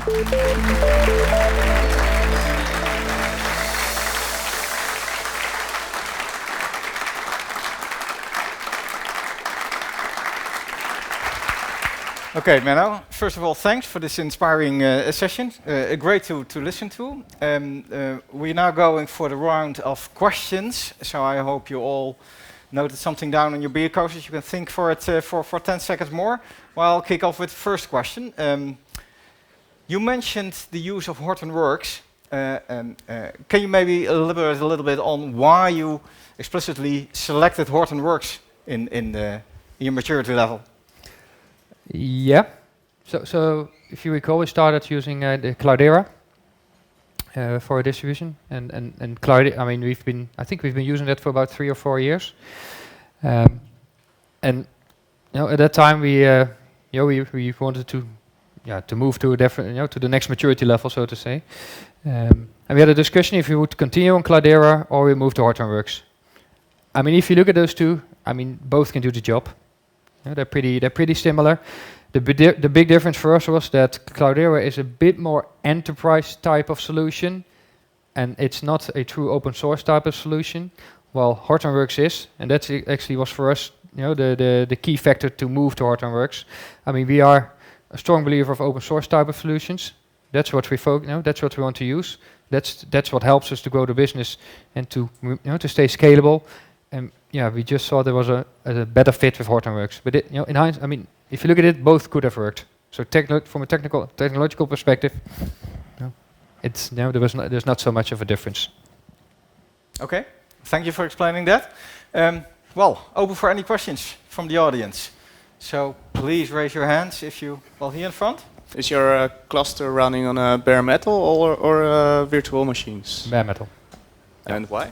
Okay, Menno, first of all, thanks for this inspiring session. Great to listen to. We're now going for the round of questions, so I hope you all noted something down on your beer coasters. You can think for it for 10 seconds more. Well, I'll kick off with the first question. You mentioned the use of Hortonworks. Can you maybe elaborate a little bit on why you explicitly selected Hortonworks in your maturity level? Yeah. So if you recall, we started using the Cloudera for distribution, and Cloudera. I mean, I think we've been using that for about 3 or 4 years. And at that time we wanted to move to a different, to the next maturity level, so to say. And we had a discussion if we would continue on Cloudera or we move to Hortonworks. I mean, if you look at those two, I mean, both can do the job. They're pretty similar. The big difference for us was that Cloudera is a bit more enterprise type of solution, and it's not a true open source type of solution, while Hortonworks is, and that's actually was for us, the key factor to move to Hortonworks. I mean, we are a strong believer of open source type of solutions. That's what we that's what we want to use. That's what helps us to grow the business and to to stay scalable. And we just thought there was a better fit with Hortonworks. But in hindsight, I mean, if you look at it, both could have worked. So from a technological perspective, there's not so much of a difference. Okay, thank you for explaining that. Well, open for any questions from the audience. So please raise your hands if you, here in front. Is your cluster running on a bare metal or virtual machines? Bare metal. And why?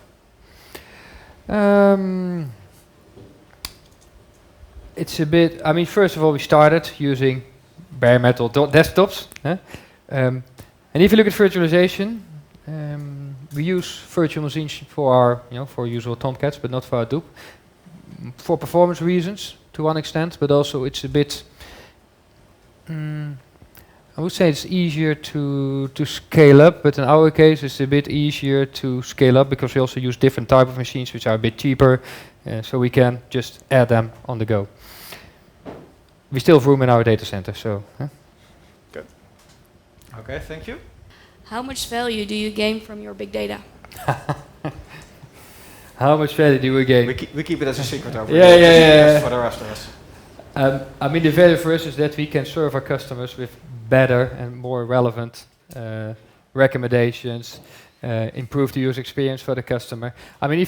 It's a bit, I mean, first of all, we started using bare metal desktops. And if you look at virtualization, we use virtual machines for our, for usual Tomcats, but not for Hadoop. For performance reasons, to one extent, but also it's a bit, I would say it's easier to scale up, but in our case it's a bit easier to scale up because we also use different type of machines which are a bit cheaper, so we can just add them on the go. We still have room in our data center, so. Good. Okay, thank you. How much value do you gain from your big data? How much value do we gain? We keep it as a secret over Yeah. for the rest of us. I mean, the value for us is that we can serve our customers with better and more relevant recommendations, improve the user experience for the customer. I mean,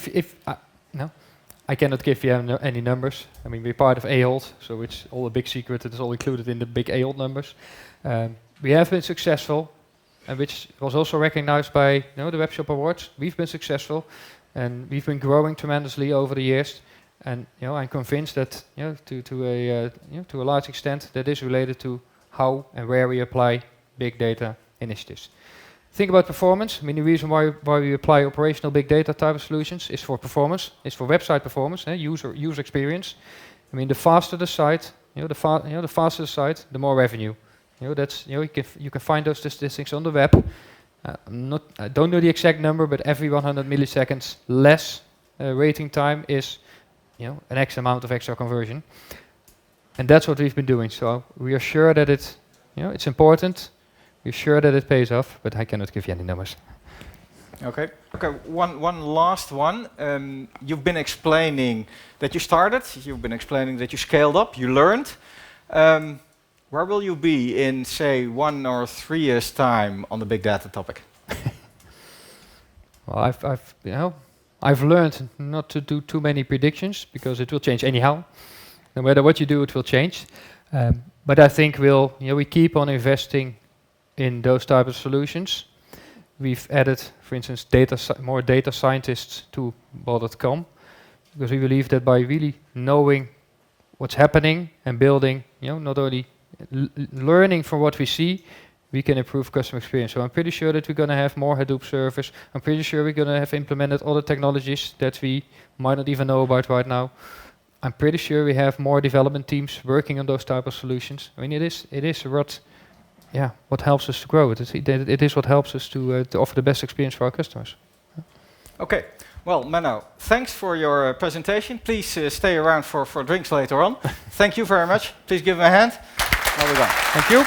I cannot give you any numbers. I mean, we're part of Ahold, so it's all a big secret. It's all included in the big Ahold numbers. We have been successful, and which was also recognized by the Webshop Awards. We've been successful, and we've been growing tremendously over the years. And I'm convinced that to a large extent that is related to how and where we apply big data initiatives. Think about performance. I mean, the reason why we apply operational big data type of solutions is for performance. It's for website performance, user experience. I mean, the faster the site, the faster the site, the more revenue. You can find those statistics on the web. I don't know the exact number, but every 100 milliseconds less waiting time is an X amount of extra conversion. And that's what we've been doing. So we are sure that it's important. We're sure that it pays off, but I cannot give you any numbers. Okay. One last one. You've been explaining that you started. You've been explaining that you scaled up. You learned. Where will you be in, say, 1 or 3 years' time on the big data topic? Well, I've learned not to do too many predictions because it will change anyhow. No matter what you do, it will change. But I think we keep on investing in those type of solutions. We've added, for instance, more data scientists to bol.com because we believe that by really knowing what's happening and building, not only learning from what we see, we can improve customer experience. So I'm pretty sure that we're going to have more Hadoop servers. I'm pretty sure we're going to have implemented other technologies that we might not even know about right now. I'm pretty sure we have more development teams working on those type of solutions. I mean, it is what what helps us to grow. It is what helps us to offer the best experience for our customers. Okay. Well, Menno, thanks for your presentation. Please stay around for drinks later on. Thank you very much. Please give him a hand. Well done. Thank you.